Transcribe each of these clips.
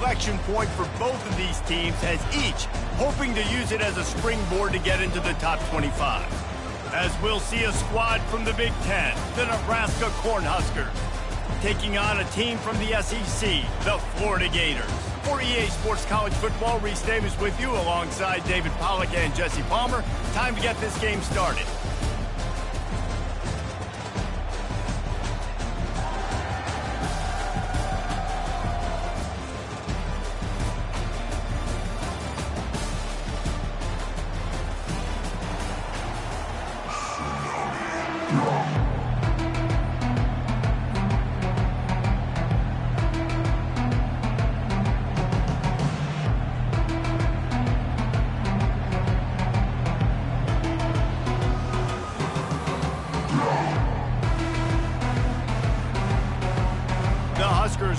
inflection point for both of these teams, as each hoping to use it as a springboard to get into the top 25. As we'll see a squad from the Big Ten, the Nebraska Cornhuskers, taking on a team from the SEC, the Florida Gators. For EA Sports College Football, Reese Davis with you alongside David Pollack and Jesse Palmer. Time to get this game started.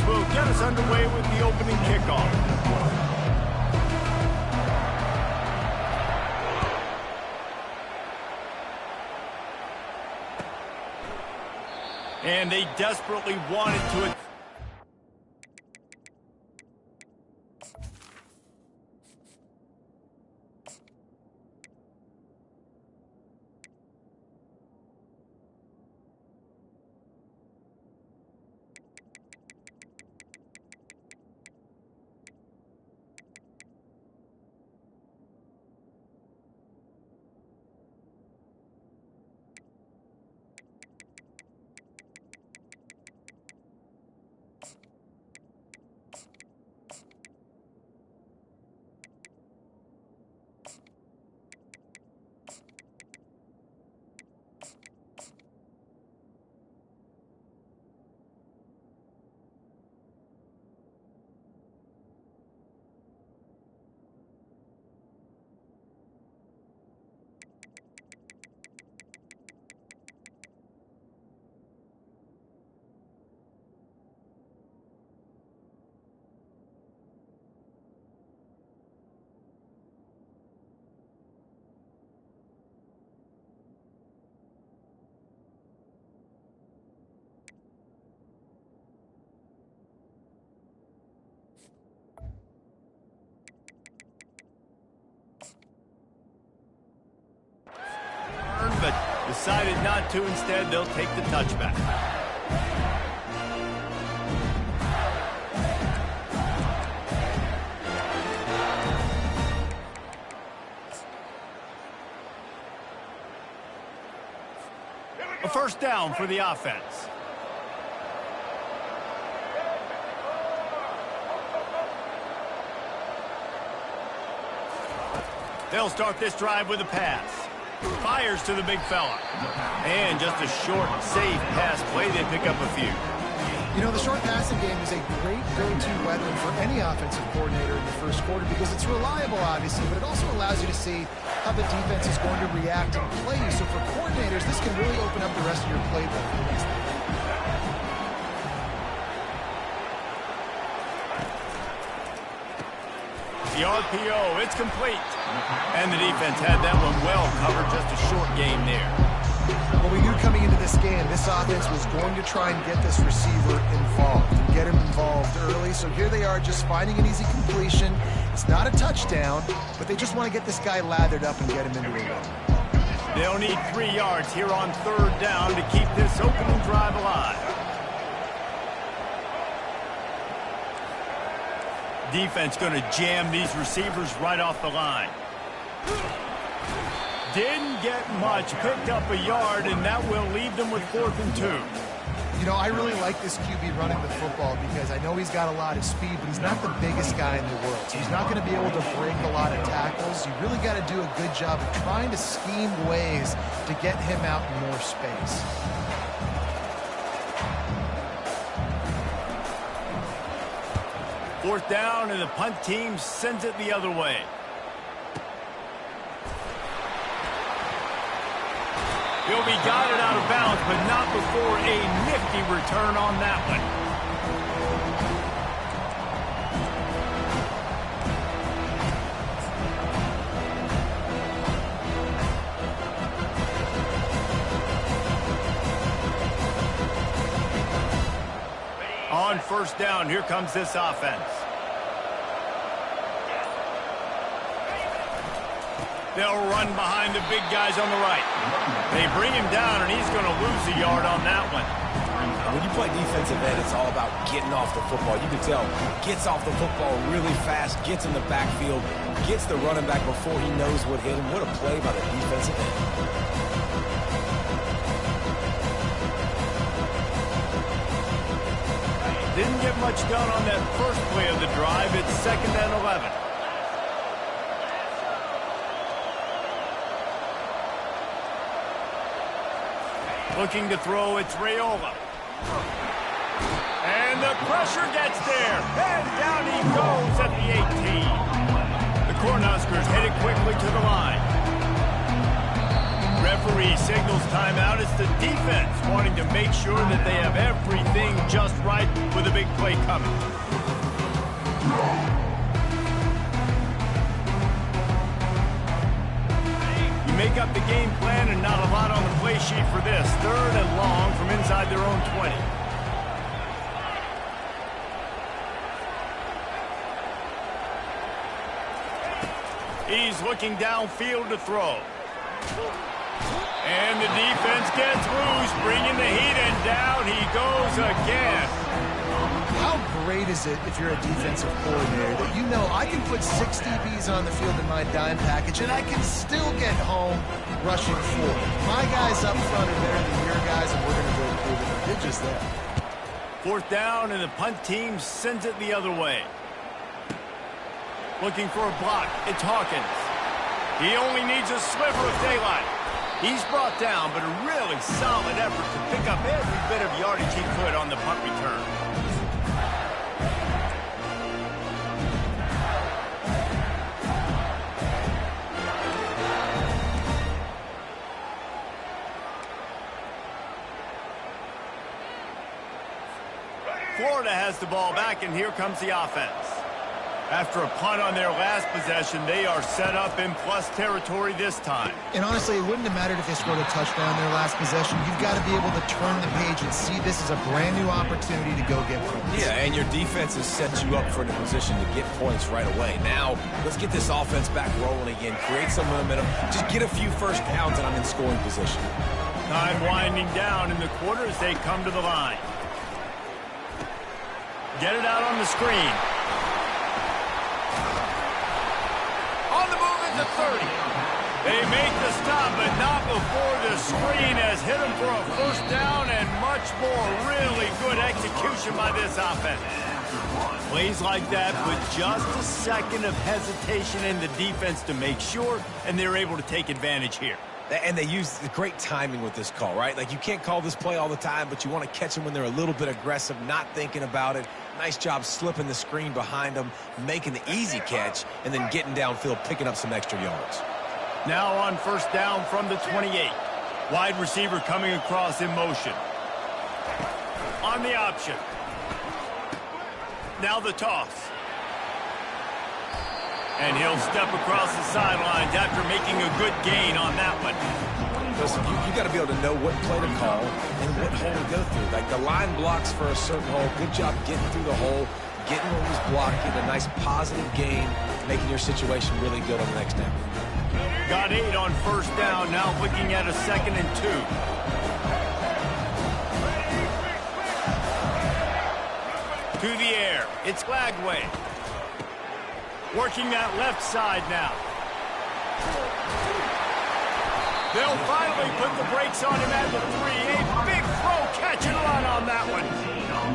Will get us underway with the opening kickoff. And they desperately wanted to... but decided not to. Instead, they'll take the touchback. A first down for the offense. They'll start this drive with a pass. Fires to the big fella. And just a short, safe pass play. They pick up a few. You know, the short passing game is a great go-to weapon for any offensive coordinator in the first quarter because it's reliable, obviously, but it also allows you to see how the defense is going to react and play you. So for coordinators, this can really open up the rest of your playbook. The RPO, it's complete. And the defense had that one well covered, just a short game there. Well, we knew coming into this game, this offense was going to try and get this receiver involved and get him involved early. So here they are just finding an easy completion. It's not a touchdown, but they just want to get this guy lathered up and get him into a win. They'll need 3 yards here on third down to keep this opening drive alive. Defense going to jam these receivers right off the line. Didn't get much, picked up a yard, and that will leave them with 4th and 2. You know, I really like this QB running the football because I know he's got a lot of speed, but he's not the biggest guy in the world. So he's not going to be able to break a lot of tackles. You really got to do a good job of trying to scheme ways to get him out in more space. Fourth down, and the punt team sends it the other way. He'll be guided out of bounds, but not before a nifty return on that one. On first down, here comes this offense. They'll run behind the big guys on the right. They bring him down, and he's going to lose a yard on that one. When you play defensive end, it's all about getting off the football. You can tell, gets off the football really fast, gets in the backfield, gets the running back before he knows what hit him. What a play by the defensive end. Didn't get much done on that first play of the drive. It's 2nd and 11. Looking to throw, it's Raiola. And the pressure gets there. And down he goes at the 18. The Cornhuskers headed quickly to the line. Referee signals timeout. It's the defense wanting to make sure that they have everything just right with a big play coming. You make up the game plan and not a lot on the play sheet for this. 3rd and long from inside their own 20. He's looking downfield to throw. And the defense gets loose, bringing the heat, and down he goes again. How great is it if you're a defensive coordinator that you know I can put 6 DBs on the field in my dime package and I can still get home rushing 4. My guys up front are better than your guys, and we're going to go prove it. They did just that. 4th down, and the punt team sends it the other way. Looking for a block. It's Hawkins. He only needs a sliver of daylight. He's brought down, but a really solid effort to pick up every bit of yardage he could on the punt return. Florida has the ball back, and here comes the offense. After a punt on their last possession, they are set up in plus territory this time. And honestly, it wouldn't have mattered if they scored a touchdown their last possession. You've got to be able to turn the page and see this is a brand new opportunity to go get points. Yeah, and your defense has set you up for the position to get points right away. Now, let's get this offense back rolling again, create some momentum, just get a few first downs, and I'm in scoring position. Time winding down in the quarter as they come to the line. Get it out on the screen. On the move at the 30. They make the stop, but not before the screen has hit them for a first down, and much more really good execution by this offense. Plays like that with just a second of hesitation in the defense to make sure, and they're able to take advantage here. And they use the great timing with this call, right? Like, you can't call this play all the time, but you want to catch them when they're a little bit aggressive, not thinking about it. Nice job slipping the screen behind them, making the easy catch, and then getting downfield, picking up some extra yards. Now on first down from the 28. Wide receiver coming across in motion. On the option. Now the toss. And he'll step across the sidelines after making a good gain on that one. Listen, you got to be able to know what play to call and what hole to go through. Like, the line blocks for a certain hole. Good job getting through the hole, getting what was blocked, getting a nice positive gain, making your situation really good on the next down. Got 8 on first down, now looking at a 2nd and 2. To the air, it's Glagway. Working that left side now. They'll finally put the brakes on him at the 3. A big throw, catch and run on that one.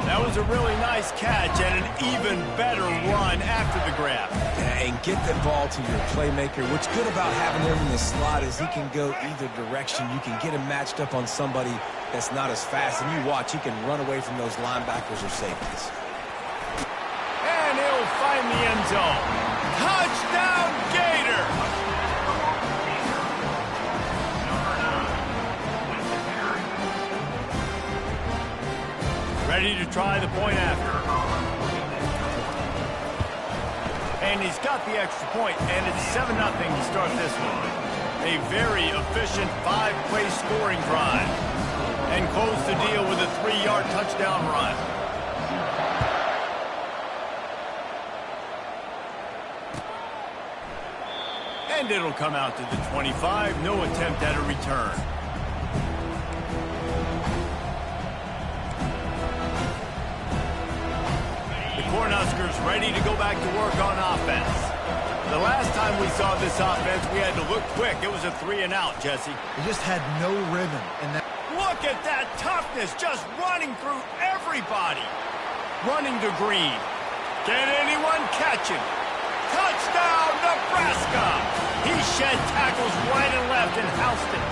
That was a really nice catch and an even better run after the grab. And get the ball to your playmaker. What's good about having him in the slot is he can go either direction. You can get him matched up on somebody that's not as fast. And you watch, he can run away from those linebackers or safeties. And he'll find the end zone. Touchdown, Gator! Ready to try the point after. And he's got the extra point, and it's 7-0 to start this one. A very efficient 5-play scoring drive. And close the deal with a 3-yard touchdown run. And it'll come out to the 25. No attempt at a return. The Cornhuskers ready to go back to work on offense. The last time we saw this offense, we had to look quick. It was a 3-and-out, Jesse. They just had no rhythm. And that. Look at that toughness, just running through everybody. Running to Green. Can anyone catch him? Touchdown, Nebraska! He shed tackles right and left and housed it.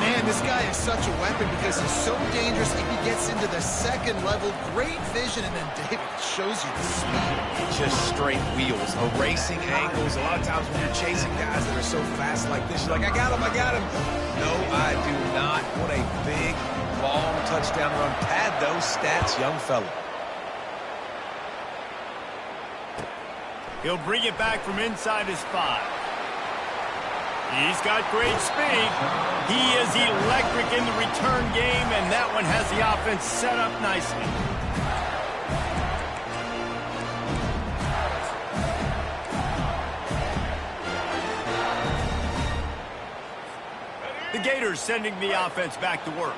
Man, this guy is such a weapon because he's so dangerous if he gets into the second level. Great vision, and then David shows you the speed. Just straight wheels, erasing angles. A lot of times when you're chasing guys that are so fast like this, you're like, I got him, I got him. No, I do not. What a big, long touchdown run. Pad those stats, young fella. He'll bring it back from inside his 5. He's got great speed. He is electric in the return game, and that one has the offense set up nicely. The Gators sending the offense back to work.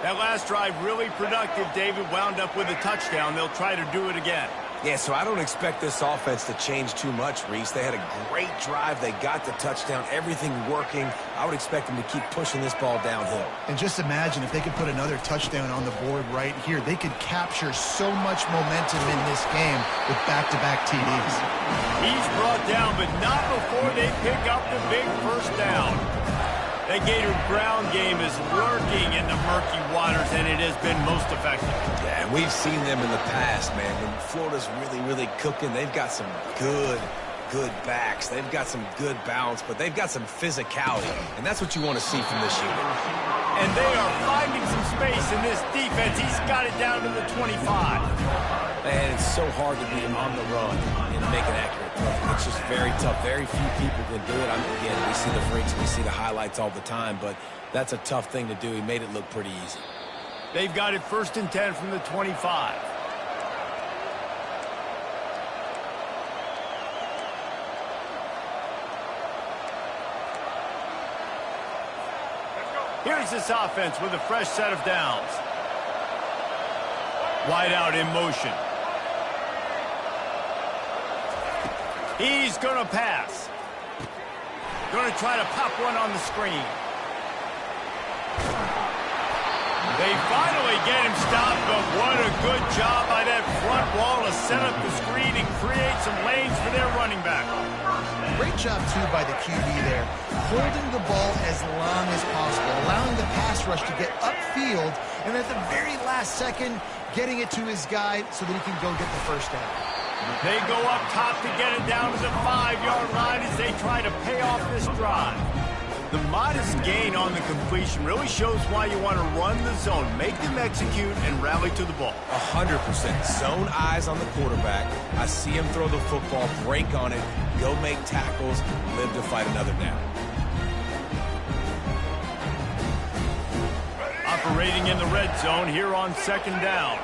That last drive really productive. David wound up with a touchdown. They'll try to do it again. Yeah, so I don't expect this offense to change too much, Reese. They had a great drive. They got the touchdown, everything working. I would expect them to keep pushing this ball downhill. And just imagine if they could put another touchdown on the board right here. They could capture so much momentum in this game with back-to-back TDs. He's brought down, but not before they pick up the big first down. That Gator ground game is lurking in the murky waters, and it has been most effective. Yeah, and we've seen them in the past, man. When Florida's really cooking, they've got some good backs. They've got some good balance, but they've got some physicality, and that's what you want to see from this unit. And they are finding some space in this defense. He's got it down to the 25. Man, it's so hard to be on the run and make an accurate throw. It's just very tough. Very few people can do it. Again, we see the freaks, we see the highlights all the time, but that's a tough thing to do. He made it look pretty easy. They've got it 1st and 10 from the 25. Here's this offense with a fresh set of downs. Wide out in motion. He's going to pass. Going to try to pop one on the screen. They finally get him stopped, but what a good job by that front wall to set up the screen and create some lanes for their running back. Great job, too, by the QB there, holding the ball as long as possible, allowing the pass rush to get upfield, and at the very last second, getting it to his guy so that he can go get the first down. They go up top to get it down to the 5-yard line as they try to pay off this drive. The modest gain on the completion really shows why you want to run the zone, make them execute, and rally to the ball. 100%. Zone eyes on the quarterback. I see him throw the football, break on it, go make tackles, live to fight another down. Operating in the red zone here on 2nd down.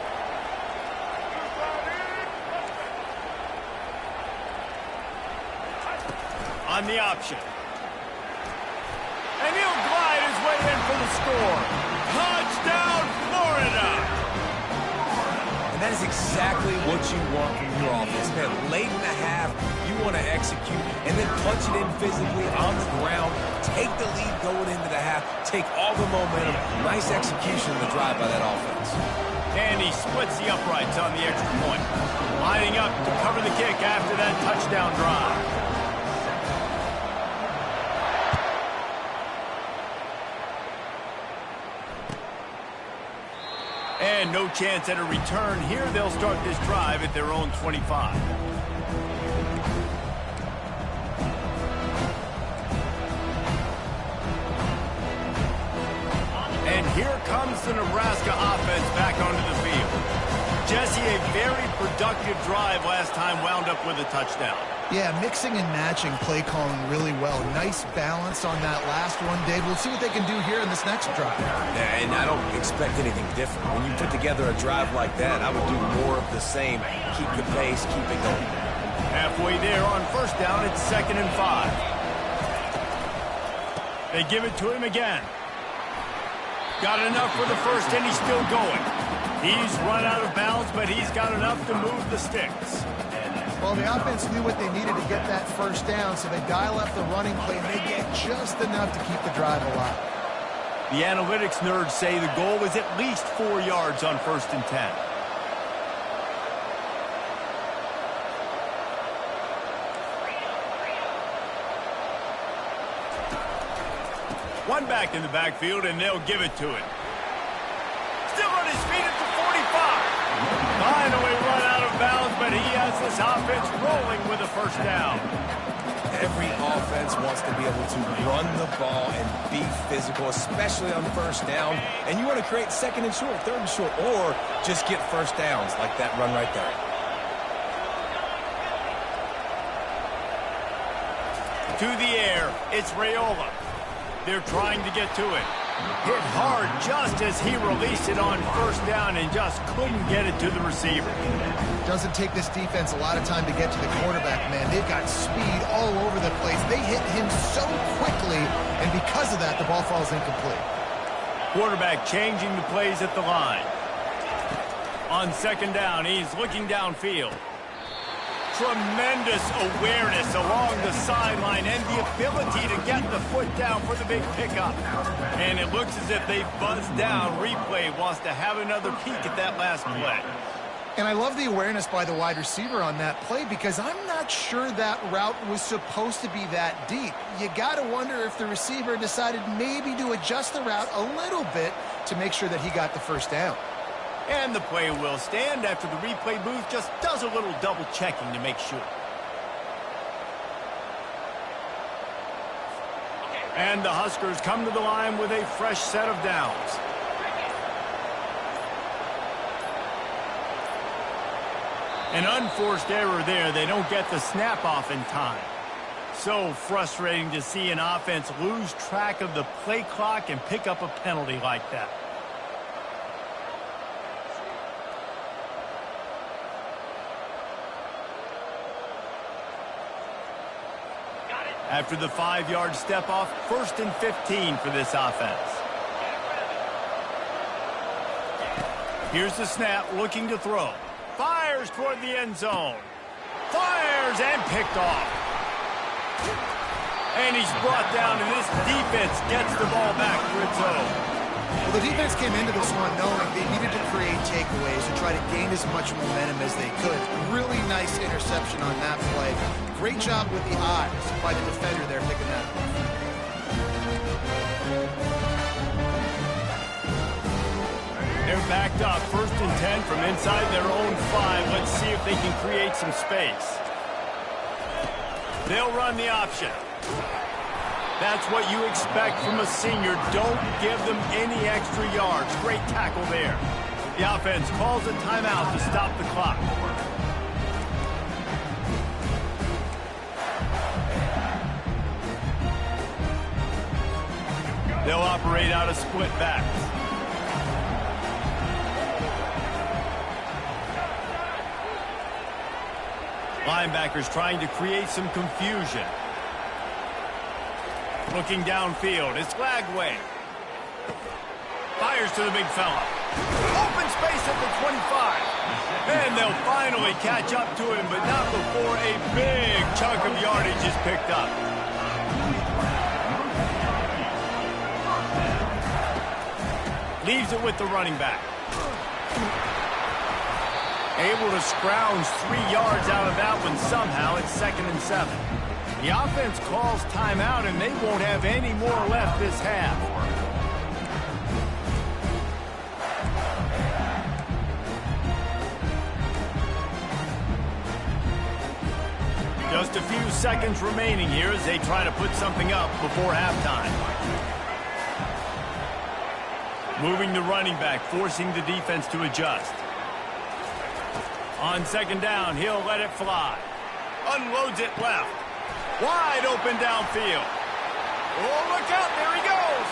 On the option. And he'll glide his way in for the score. Touchdown, Florida! And that is exactly what you want from your offense, man. Late in the half, you want to execute and then punch it in physically on the ground. Take the lead going into the half. Take all the momentum. Nice execution in the drive by that offense. And he splits the uprights on the extra point. Lining up to cover the kick after that touchdown drive. And no chance at a return here. They'll start this drive at their own 25. And here comes the Nebraska offense back onto the field. Jesse, a very productive drive last time, wound up with a touchdown. Yeah, mixing and matching play calling really well. Nice balance on that last one, Dave. We'll see what they can do here in this next drive. Yeah, and I don't expect anything different. When you put together a drive like that, I would do more of the same. Keep the pace, keep it going. Halfway there on first down, it's 2nd and 5. They give it to him again. Got enough for the first, and he's still going. He's run out of bounds, but he's got enough to move the sticks. Well, the offense knew what they needed to get that first down, so they dial up the running play, and they get just enough to keep the drive alive. The analytics nerds say the goal is at least 4 yards on 1st and 10. One back in the backfield, and they'll give it to him. Still on his feet at the 45. Finally run out of bounds, but he has this offense rolling with a first down. Every offense wants to be able to run the ball and be physical, especially on first down. And you want to create 2nd and short, 3rd and short, or just get first downs like that run right there. To the air, it's Raiola. They're trying to get to it. Hit hard just as he released it on first down and just couldn't get it to the receiver. Doesn't take this defense a lot of time to get to the quarterback, man. They've got speed all over the place. They hit him so quickly, and because of that, the ball falls incomplete. Quarterback changing the plays at the line. On 2nd down, he's looking downfield. Tremendous awareness along the sideline and the ability to get the foot down for the big pickup. And it looks as if they buzzed down. Replay wants to have another peek at that last play. And I love the awareness by the wide receiver on that play because I'm not sure that route was supposed to be that deep. You got to wonder if the receiver decided maybe to adjust the route a little bit to make sure that he got the first down. And the play will stand after the replay booth just does a little double checking to make sure. And the Huskers come to the line with a fresh set of downs. An unforced error there. They don't get the snap off in time. So frustrating to see an offense lose track of the play clock and pick up a penalty like that. After the 5-yard step off, 1st and 15 for this offense. Here's the snap, looking to throw. Fires toward the end zone. Fires and picked off. And he's brought down, and this defense gets the ball back for its own. Well, the defense came into this one knowing they needed to create takeaways and try to gain as much momentum as they could. Really nice interception on that play. Great job with the eyes by the defender there picking that up. They're backed up, 1st and 10 from inside their own 5. Let's see if they can create some space. They'll run the option. That's what you expect from a senior. Don't give them any extra yards. Great tackle there. The offense calls a timeout to stop the clock. They'll operate out of split backs. Linebackers trying to create some confusion. Looking downfield, it's Lagway. Fires to the big fella. Open space at the 25. And they'll finally catch up to him, but not before a big chunk of yardage is picked up. Leaves it with the running back. Able to scrounge 3 yards out of that one somehow. It's 2nd and 7. The offense calls timeout, and they won't have any more left this half. Just a few seconds remaining here as they try to put something up before halftime. Moving the running back, forcing the defense to adjust. On 2nd down, he'll let it fly. Unloads it left. Wide open downfield. Oh, look out, there he goes.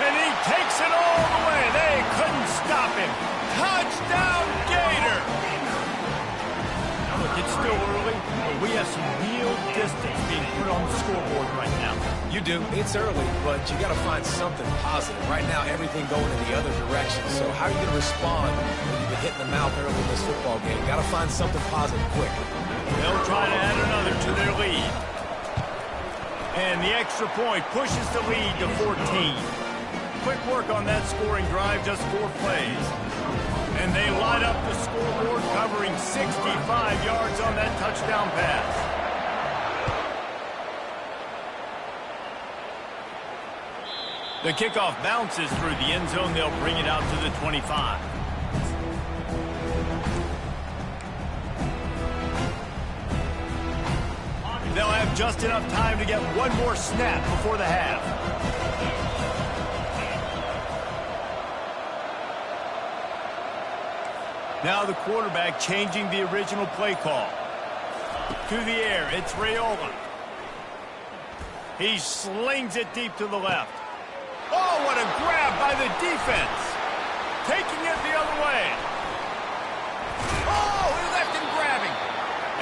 And he takes it all the way. They couldn't stop him. Touchdown, Gator. Look, it's still We have some real distance being put on the scoreboard right now. You do. It's early, but you got to find something positive. Right now, everything going in the other direction. So how are you going to respond when you've been hitting the mouth early in this football game? Got to find something positive quick. They'll try to add another to their lead. And the extra point pushes the lead to 14. Quick work on that scoring drive, just 4 plays. And they light up the scoreboard, covering 65 yards on that touchdown pass. The kickoff bounces through the end zone. They'll bring it out to the 25. They'll have just enough time to get one more snap before the half. Now the quarterback changing the original play call. To the air, it's Raiola. He slings it deep to the left. Oh, what a grab by the defense. Taking it the other way. Oh, he left him grabbing.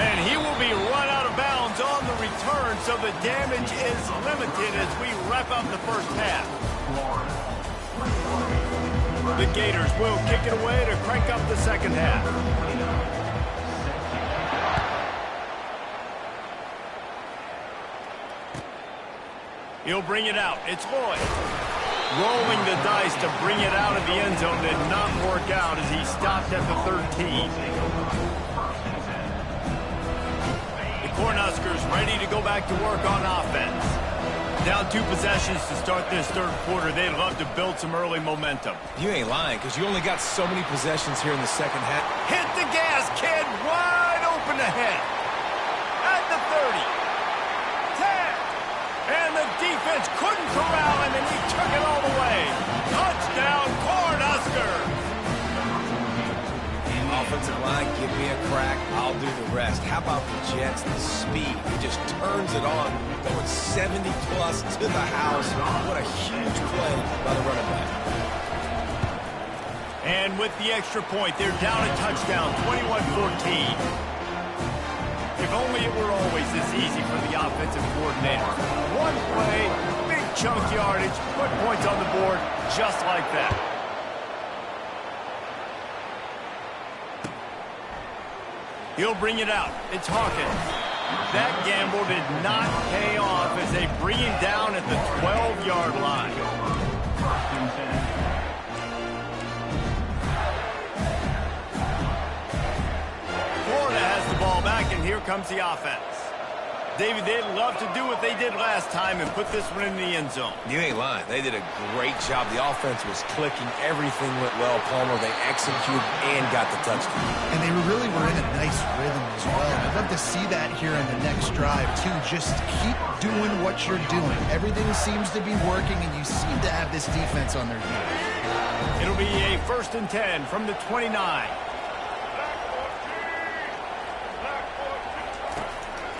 And he will be run out of bounds on the return, so the damage is limited as we wrap up the first half. The Gators will kick it away to crank up the second half. He'll bring it out. It's Lloyd. Rolling the dice to bring it out of the end zone did not work out as he stopped at the 13. The Cornhuskers ready to go back to work on offense. Down 2 possessions to start this third quarter. They'd love to build some early momentum. You ain't lying, because you only got so many possessions here in the second half. Hit the gas, kid. Wide open ahead. At the 30. And the defense couldn't corral him, and he took it all the way. Touchdown, Cornhuskers! Offensive line, give me a crack. I'll do the rest. How about the Jets? The speed. He just turns it on, going 70-plus to the house. What a huge play by the running back. And with the extra point, they're down a touchdown, 21-14. If only it were always this easy for the offensive coordinator. One play, big chunk yardage, put points on the board just like that. He'll bring it out. It's Hawkins. That gamble did not pay off as they bring him down at the 12-yard line. And here comes the offense. David, they'd love to do what they did last time and put this one in the end zone. You ain't lying. They did a great job. The offense was clicking. Everything went well, Palmer. They executed and got the touchdown. And they really were in a nice rhythm as well. I'd love to see that here in the next drive, too. Just keep doing what you're doing. Everything seems to be working, and you seem to have this defense on their heels. It'll be a 1st and 10 from the 29.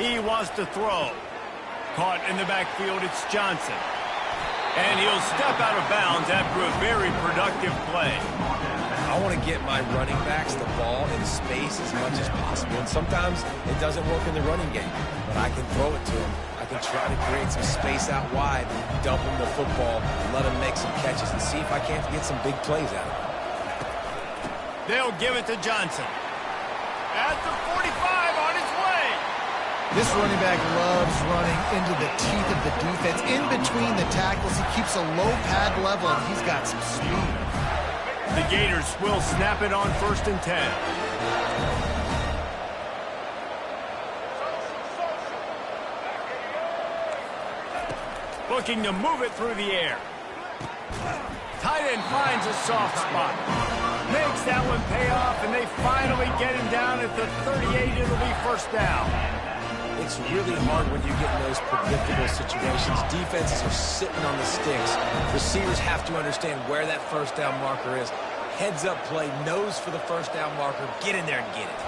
He wants to throw. Caught in the backfield, it's Johnson. And he'll step out of bounds after a very productive play. I want to get my running backs the ball in space as much as possible. And sometimes it doesn't work in the running game. But I can throw it to him. I can try to create some space out wide, dump him the football, let him make some catches, and see if I can't get some big plays out of him. They'll give it to Johnson. At the 45 on his way. This running back loves running into the teeth of the defense. In between the tackles, he keeps a low pad level, and he's got some speed. The Gators will snap it on 1st and 10. Looking to move it through the air. Tight end finds a soft spot. Makes that one pay off, and they finally get him down at the 38. It'll be 1st down. It's really hard when you get in those predictable situations. Defenses are sitting on the sticks. Receivers have to understand where that 1st down marker is. Heads up play, nose for the 1st down marker. Get in there and get it.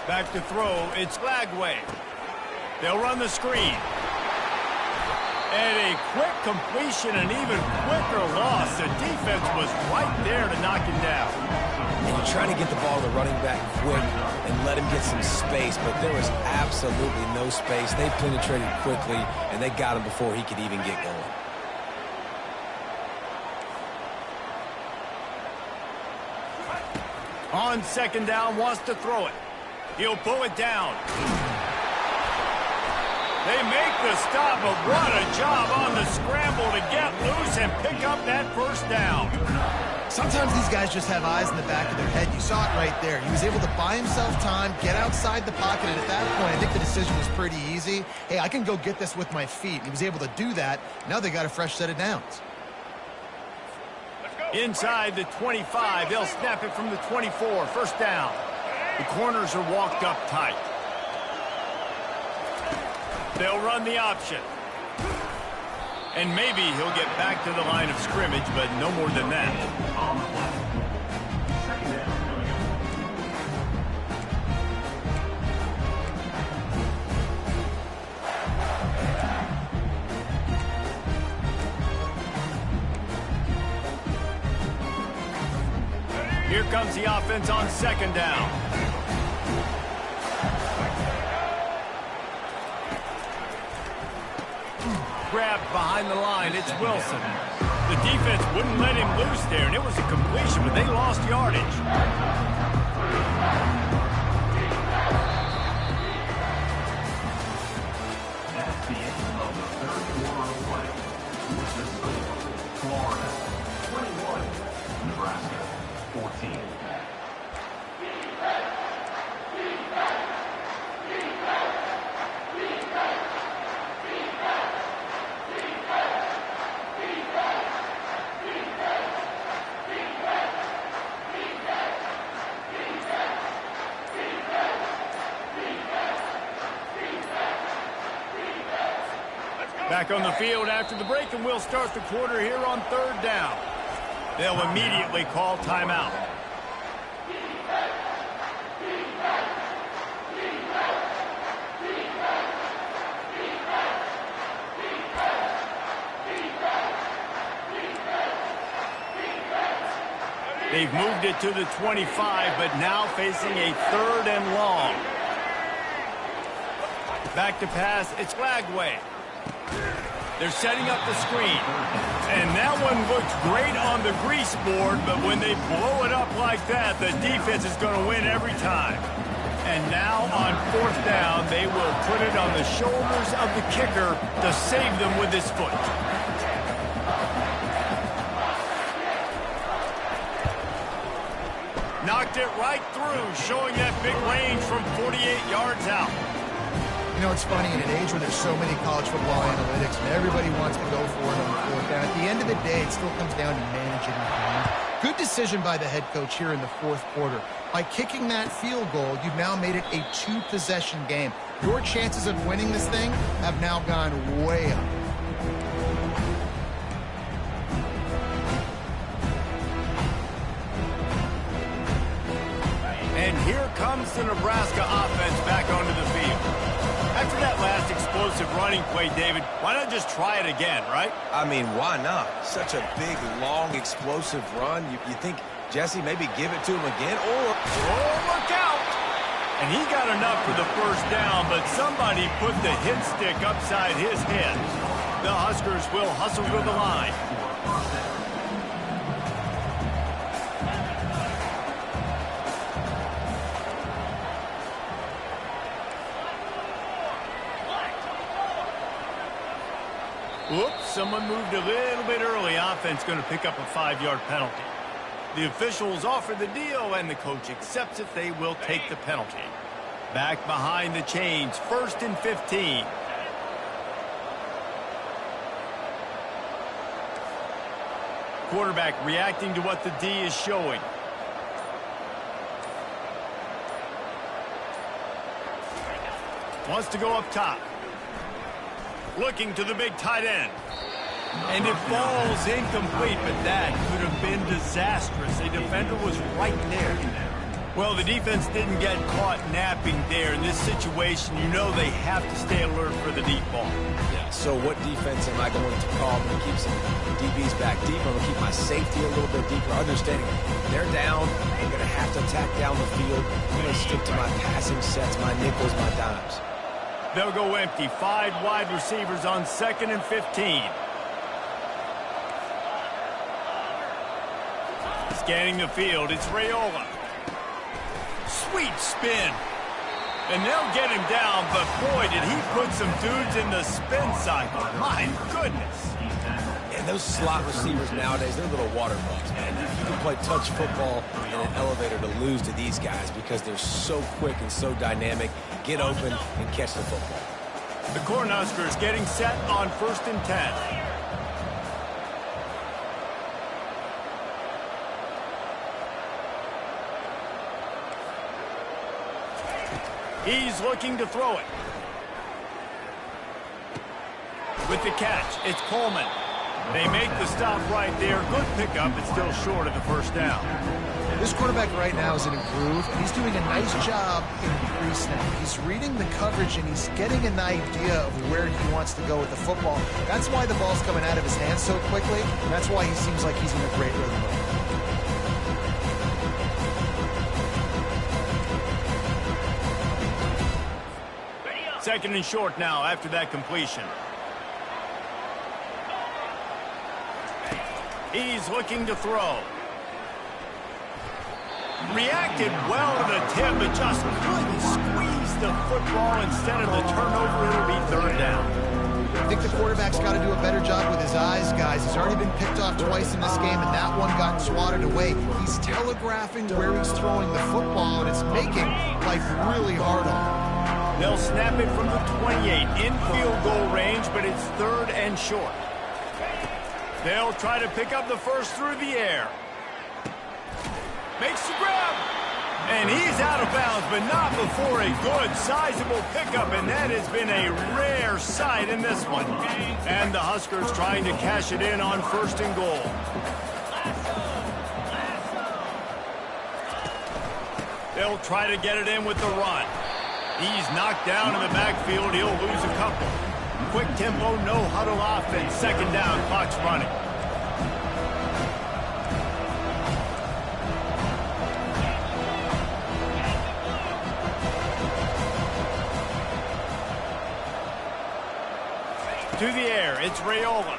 Back to throw, it's Flagway. They'll run the screen. And a quick completion, an even quicker loss. The defense was right there to knock him down. And you're trying to get the ball to the running back quick and let him get some space, but there was absolutely no space. They penetrated quickly, and they got him before he could even get going. On second down, wants to throw it. He'll pull it down. They make the stop, but what a job on the scramble to get loose and pick up that first down. Sometimes these guys just have eyes in the back of their head. You saw it right there. He was able to buy himself time, get outside the pocket, and at that point, I think the decision was pretty easy. Hey, I can go get this with my feet. He was able to do that. Now they got a fresh set of downs. Inside the 25, they'll snap it from the 24, first down. The corners are walked up tight. They'll run the option. And maybe he'll get back to the line of scrimmage, but no more than that. Here comes the offense on second down. Grabbed behind the line, it's Wilson. The defense wouldn't let him loose there, and it was a completion, but they lost yardage. That's the end of the third quarter of play. With the score, Florida 21, Nebraska 14. Back on the field after the break, and we'll start the quarter here on third down. They'll immediately call timeout. They've moved it to the 25, but now facing a third and long. Back to pass, it's Lagway. They're setting up the screen. And that one looks great on the grease board, but when they blow it up like that, the defense is going to win every time. And now on fourth down, they will put it on the shoulders of the kicker to save them with his foot. Knocked it right through, showing that big range from 48 yards out. You know, it's funny, in an age where there's so many college football analytics and everybody wants to go for it on the fourth down, at the end of the day, it still comes down to managing the game. Good decision by the head coach here in the fourth quarter. By kicking that field goal, you've now made it a two-possession game. Your chances of winning this thing have now gone way up. And here comes the Nebraska offense back onto the field. After that last explosive running play, David, why not just try it again, right? I mean, why not? Such a big, long, explosive run. You think, Jesse, maybe give it to him again? Or... Oh, look out! And he got enough for the first down, but somebody put the hit stick upside his head. The Huskers will hustle to the line. Whoops, someone moved a little bit early. Offense going to pick up a 5-yard penalty. The officials offer the deal, and the coach accepts it. They will take the penalty. Back behind the chains, 1st and 15. Quarterback reacting to what the D is showing. Wants to go up top. Looking to the big tight end. And it falls incomplete, but that could have been disastrous. A defender was right there. Well, the defense didn't get caught napping there. In this situation, you know they have to stay alert for the deep ball. Yeah, so what defense am I going to call? I'm going to keep some DBs back deep. I'm going to keep my safety a little bit deeper, understanding they're down. I'm going to have to attack down the field. I'm going to stick to my passing sets, my nickels, my dimes. They'll go empty. 5 wide receivers on 2nd and 15. Scanning the field, it's Raiola. Sweet spin. And they'll get him down, but boy, did he put some dudes in the spin cycle. My goodness. And those slot receivers nowadays, they're little water bugs, man. You can play touch football in an elevator to lose to these guys because they're so quick and so dynamic. Get open and catch the football. The Cornhuskers getting set on 1st and 10. He's looking to throw it. With the catch, it's Coleman. They make the stop right there. Good pickup, but still short of the first down. This quarterback right now is in a groove, and he's doing a nice job in pre-snap. He's reading the coverage, and he's getting an idea of where he wants to go with the football. That's why the ball's coming out of his hands so quickly, and that's why he seems like he's in a great rhythm. 2nd and short now after that completion. He's looking to throw. Reacted well to the tip, but just couldn't squeeze the football. Instead of the turnover, it'll be 3rd down. I think the quarterback's got to do a better job with his eyes, guys. He's already been picked off twice in this game, and that one got swatted away. He's telegraphing where he's throwing the football, and it's making life really hard on him. They'll snap it from the 28 in field goal range, but it's 3rd and short. They'll try to pick up the first through the air. Makes the grab. And he's out of bounds, but not before a good, sizable pickup, and that has been a rare sight in this one. And the Huskers trying to cash it in on 1st and goal. They'll try to get it in with the run. He's knocked down in the backfield. He'll lose a couple. Quick tempo, no huddle offense. 2nd down, clock's running. To the air, it's Raiola.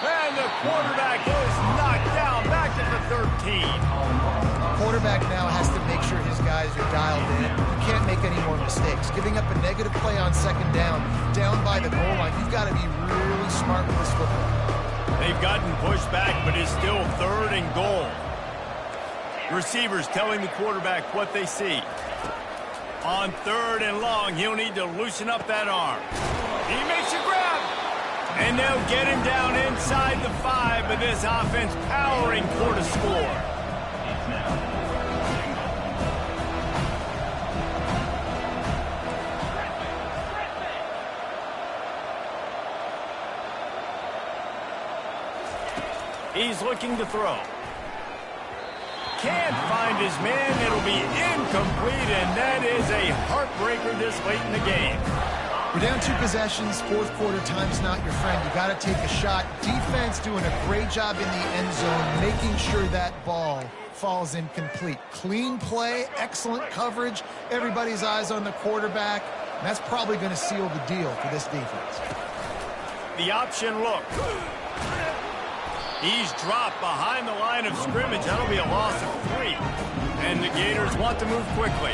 And the quarterback is knocked down back at the 13. Quarterback now has to make sure his guys are dialed in. You can't make any more mistakes. Giving up a negative play on 2nd down by the goal line, you've got to be really smart with this football. They've gotten pushed back, but it's still 3rd and goal. Receivers telling the quarterback what they see. On 3rd and long, he'll need to loosen up that arm. He makes a grab. And they'll get him down inside the 5, but this offense powering toward a score. He's looking to throw. Can't find his man. It'll be incomplete, and that is a heartbreaker this late in the game. We're down 2 possessions. 4th quarter, time's not your friend. You got to take a shot. Defense doing a great job in the end zone, making sure that ball falls incomplete. Clean play, excellent coverage. Everybody's eyes on the quarterback. And that's probably going to seal the deal for this defense. The option look. He's dropped behind the line of scrimmage. That'll be a loss of 3. And the Gators want to move quickly.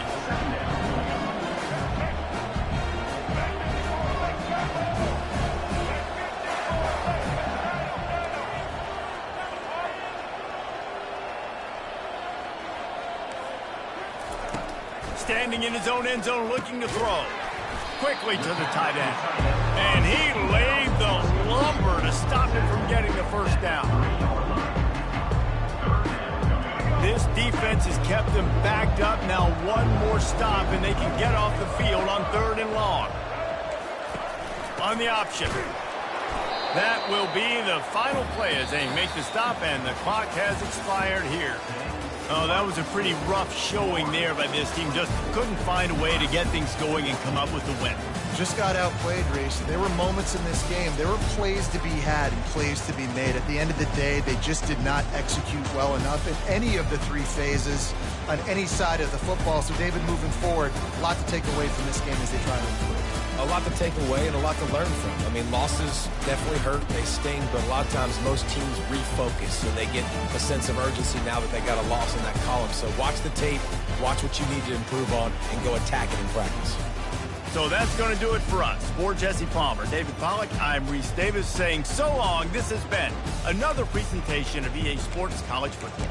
Standing in his own end zone, looking to throw. Quickly to the tight end. And he laid the lumber to stop him from getting the first down. This defense has kept them backed up. Now one more stop, and they can get off the field on 3rd and long. On the option. That will be the final play as they make the stop, and the clock has expired here. Oh, that was a pretty rough showing there by this team. Just couldn't find a way to get things going and come up with the win. Just got outplayed, Reese. There were moments in this game. There were plays to be had and plays to be made. At the end of the day, they just did not execute well enough in any of the three phases on any side of the football. So, David, moving forward, a lot to take away from this game as they try to improve. A lot to take away and a lot to learn from. I mean, losses definitely hurt, they sting, but a lot of times most teams refocus and they get a sense of urgency now that they got a loss in that column. So watch the tape, watch what you need to improve on, and go attack it in practice. So that's going to do it for us. For Jesse Palmer, David Pollack, I'm Reese Davis saying so long. This has been another presentation of EA Sports College Football.